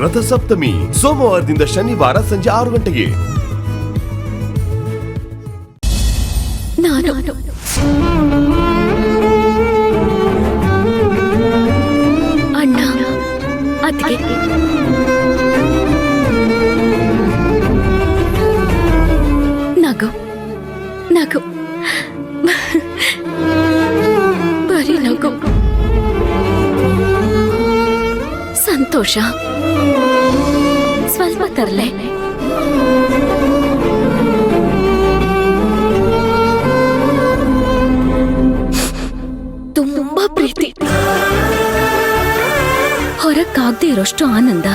ರಥಸಪ್ತಮಿ ಸೋಮವಾರದಿಂದ ಶನಿವಾರ ಸಂಜೆ 6 ಗಂಟೆಗೆ. ಅಣ್ಣ ಅದಕ್ಕೆ ನಗು ನಗು ಬರೀ ನಗು. ಸಂತೋಷ ಸ್ವಲ್ಪ ತರಲೆ. ತುಂಬಾ ಪ್ರೀತಿ, ಹೊರಕ್ಕಾಗದೆ ಇರೋಷ್ಟು ಆನಂದ.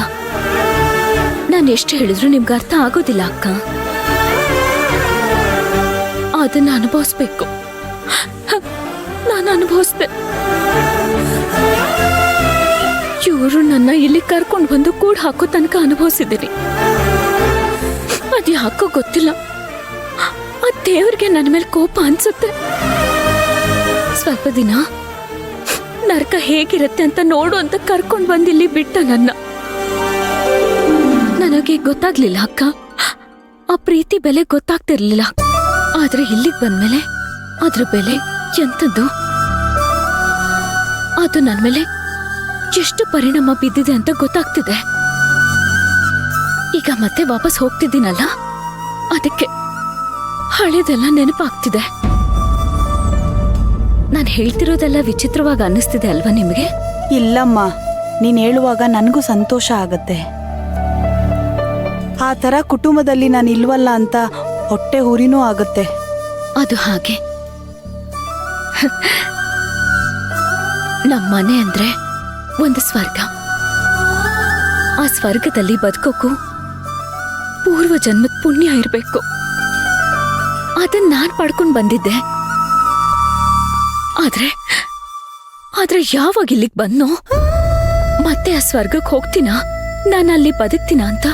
ನಾನು ಎಷ್ಟು ಹೇಳಿದ್ರು ನಿಮ್ಗೆ ಅರ್ಥ ಆಗೋದಿಲ್ಲ ಅಕ್ಕ. ಅದನ್ನ ಅನುಭವಿಸ್ಬೇಕು. ನಾನು ಅನುಭವಿಸ್ದೆ. ಇವರು ನನ್ನ ಇಲ್ಲಿ ಕರ್ಕೊಂಡು ಬಂದು ಕೂಡ ಹಾಕೋ ತನಕ ಅನುಭವಿಸಿದ್ದೀನಿ. ಅದು ಯಾಕೋ ಗೊತ್ತಿಲ್ಲ, ಆ ದೇವ್ರಿಗೆ ನನ್ನ ಮೇಲೆ ಕೋಪ ಅನ್ಸುತ್ತೆ. ಸ್ವಲ್ಪ ದಿನ ನರಕ ಹೇಗಿರುತ್ತೆ ಅಂತ ನೋಡು ಅಂತ ಕರ್ಕೊಂಡು ಬಂದಿಲ್ಲಿ ಬಿಟ್ಟ ನನ್ನ. ನನಗೆ ಗೊತ್ತಾಗ್ಲಿಲ್ಲ ಅಕ್ಕ, ಆ ಪ್ರೀತಿ ಬೆಲೆ ಗೊತ್ತಾಗ್ತಿರ್ಲಿಲ್ಲ. ಆದ್ರೆ ಇಲ್ಲಿಗೆ ಬಂದ್ಮೇಲೆ ಅದ್ರ ಬೆಲೆ ಎಂಥದ್ದು, ಅದು ನನ್ನ ಮೇಲೆ ಎಷ್ಟು ಪರಿಣಾಮ ಬಿದ್ದಿದೆ ಅಂತ ಗೊತ್ತಾಗ್ತಿದೆ. ಈಗ ಮತ್ತೆ ವಾಪಸ್ ಹೋಗ್ತಿದ್ದೀನಲ್ಲ, ಅದಕ್ಕೆ ಹಳೇದೆಲ್ಲ ನೆನಪಾಗ್ತಿದೆ. ನಾನು ಹೇಳ್ತಿರೋದೆಲ್ಲ ವಿಚಿತ್ರವಾಗಿ ಅನ್ನಿಸ್ತಿದೆ ಅಲ್ವಾ ನಿಮಗೆ? ಇಲ್ಲಮ್ಮ, ನೀನ್ ಹೇಳುವಾಗ ನನಗೂ ಸಂತೋಷ ಆಗತ್ತೆ. ಆ ಥರ ಕುಟುಂಬದಲ್ಲಿ ನಾನು ಇಲ್ವಲ್ಲ ಅಂತ ಹೊಟ್ಟೆ ಉರಿನೂ ಆಗುತ್ತೆ. ಅದು ಹಾಗೆ. ನಮ್ಮ ಮನೆ ಅಂದ್ರೆ ಒಂದು ಸ್ವರ್ಗ. ಆ ಸ್ವರ್ಗದಲ್ಲಿ ಬದುಕೋಕು ಪೂರ್ವ ಜನ್ಮದ ಪುಣ್ಯ ಇರಬೇಕು. ಅದನ್ನ ನಾನ್ ಪಡ್ಕೊಂಡು ಬಂದಿದ್ದೆ. ಆದ್ರೆ ಯಾವಾಗ ಇಲ್ಲಿಗೆ ಬಂದ್ನೋ ಮತ್ತೆ ಆ ಸ್ವರ್ಗಕ್ಕೆ ಹೋಗ್ತೀನಾ, ನಾನು ಅಲ್ಲಿ ಬದುಕ್ತೀನ ಅಂತ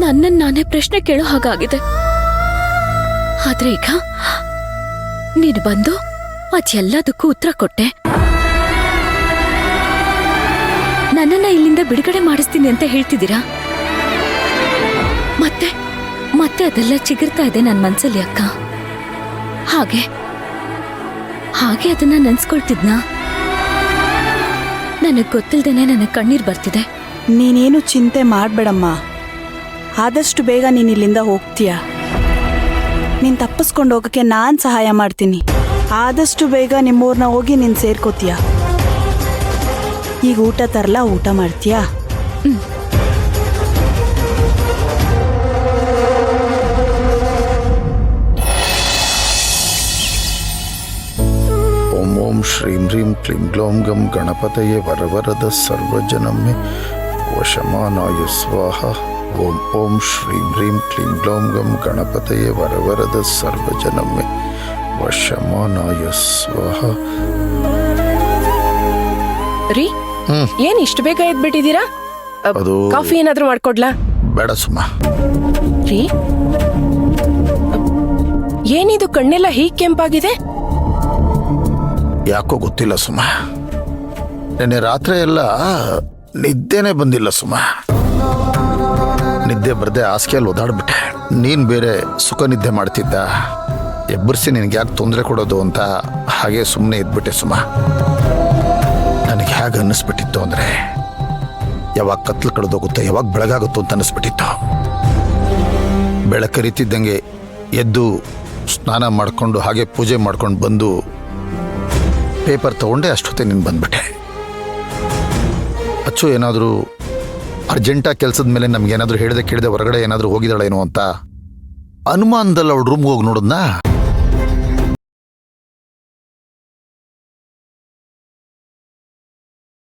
ನನ್ನನ್ನು ನಾನೇ ಪ್ರಶ್ನೆ ಕೇಳೋ ಹಾಗಾಗಿದೆ. ಆದ್ರೆ ಈಗ ನೀನು ಬಂದು ಅದೆಲ್ಲದಕ್ಕೂ ಉತ್ತರ ಕೊಟ್ಟೆ. ನನ್ನನ್ನ ಇಲ್ಲಿಂದ ಬಿಡುಗಡೆ ಮಾಡಿಸ್ತೀನಿ ಅಂತ ಹೇಳ್ತಿದ್ದೀರಾ. ಮತ್ತೆ ಅದೆಲ್ಲ ಚಿಗುರ್ತಾ ಇದೆ ನನ್ನ ಮನ್ಸಲ್ಲಿ ಅಕ್ಕ. ಹಾಗೆ ಅದನ್ನ ನೆನ್ಸ್ಕೊಳ್ತಿದ್ನ. ನನಗ್ ಗೊತ್ತಿಲ್ದೇನೆ ನನಗ್ ಕಣ್ಣೀರ್ ಬರ್ತಿದೆ. ನೀನೇನು ಚಿಂತೆ ಮಾಡ್ಬೇಡಮ್ಮ, ಆದಷ್ಟು ಬೇಗ ನೀನ್ ಇಲ್ಲಿಂದ ಹೋಗ್ತೀಯ. ನೀನ್ ತಪ್ಪಿಸ್ಕೊಂಡು ಹೋಗಕ್ಕೆ ನಾನ್ ಸಹಾಯ ಮಾಡ್ತೀನಿ. ಆದಷ್ಟು ಬೇಗ ನಿಮ್ಮೂರ್ನ ಹೋಗಿ ನೀನ್ ಸೇರ್ಕೋತೀಯ. ಈಗ ಊಟ ತರಲ್ಲ, ಊಟ ಮಾಡ್ತೀಯಾ? ಓಂ ಶ್ರೀಂ ಹ್ರೀಂ ಕ್ಲೀಂ ಗ್ಲೌಂ ಗಂ ಗಣಪತಯೇ ವರವರದ ಸರ್ವಜನಮೇ ವಶಮಾನಾಯ ಸ್ವಾಹ. ಓಂ ಶ್ರೀಂ ಹ್ರೀಂ ಕ್ಲೀಂ ಗ್ಲೌಂ ಗಂ ಗಣಪತಯೇ ವರವರದ ಸರ್ವಜನಮೇ ವಶಮಾನಾಯ ಸ್ವಾಹ. ರೀ, ಏನ್ ಇಷ್ಟು ಬೇಗ ಎದ್ಬಿಟ್ಟಿದ್ದೀರಾ? ಅದು ಕಾಫಿ ಏನಾದ್ರೂ ಮಾಡ್ಕೊಡ್ಲಾ? ಬೇಡ ಸುಮ್ಮ. ರೀ, ಏನಿದು ಕಣ್ಣೆಲ್ಲ ಹೀಗ್ ಕೆಂಪಾಗಿದೆ? ಯಾಕೋ ಗೊತ್ತಿಲ್ಲ ಸುಮ್ಮ, ನೆನ್ನೆ ರಾತ್ರಿ ಎಲ್ಲ ನಿದ್ದೆನೆ ಬಂದಿಲ್ಲ ಸುಮ್ಮ. ನಿದ್ದೆ ಬರ್ದೆ ಹಾಸಿಗೆಯಲ್ಲಿ ಓದಾಡ್ಬಿಟ್ಟೆ. ನೀನ್ ಬೇರೆ ಸುಖ ನಿದ್ದೆ ಮಾಡ್ತಿದ್ದ. ಎಬ್ಬರಿಸಿ ನಿನಗೆ ಯಾಕೆ ತೊಂದರೆ ಕೊಡೋದು ಅಂತ ಹಾಗೆ ಸುಮ್ಮನೆ ಇದ್ಬಿಟ್ಟೆ ಸುಮ್ಮ. ನನಗೆ ಹೇಗೆ ಅನ್ನಿಸ್ಬಿಟ್ಟಿತ್ತು ಅಂದರೆ, ಯಾವಾಗ ಕತ್ಲು ಕಳೆದೋಗುತ್ತೋ ಯಾವಾಗ ಬೆಳಗಾಗುತ್ತೋ ಅಂತ ಅನ್ನಿಸ್ಬಿಟ್ಟಿತ್ತು. ಬೆಳಕರಿತಿದ್ದಂಗೆ ಎದ್ದು ಸ್ನಾನ ಮಾಡಿಕೊಂಡು ಹಾಗೆ ಪೂಜೆ ಮಾಡ್ಕೊಂಡು ಬಂದು ಪೇಪರ್ ತೊಗೊಂಡೆ. ಅಷ್ಟೊತ್ತೆ ನೀನು ಬಂದ್ಬಿಟ್ಟೆ. ಅಚ್ಚು ಏನಾದರೂ ಅರ್ಜೆಂಟಾಗಿ ಕೆಲಸದ ಮೇಲೆ ನಮಗೇನಾದರೂ ಹೇಳಿದೆ ಕೇಳಿದೆ ಹೊರಗಡೆ ಏನಾದರೂ ಹೋಗಿದ್ದಾಳೇನೋ ಅಂತ ಅನುಮಾನದಲ್ಲಿ ಅವಳು ರೂಮ್ಗೆ ಹೋಗಿ ನೋಡಿದ್ನಾ.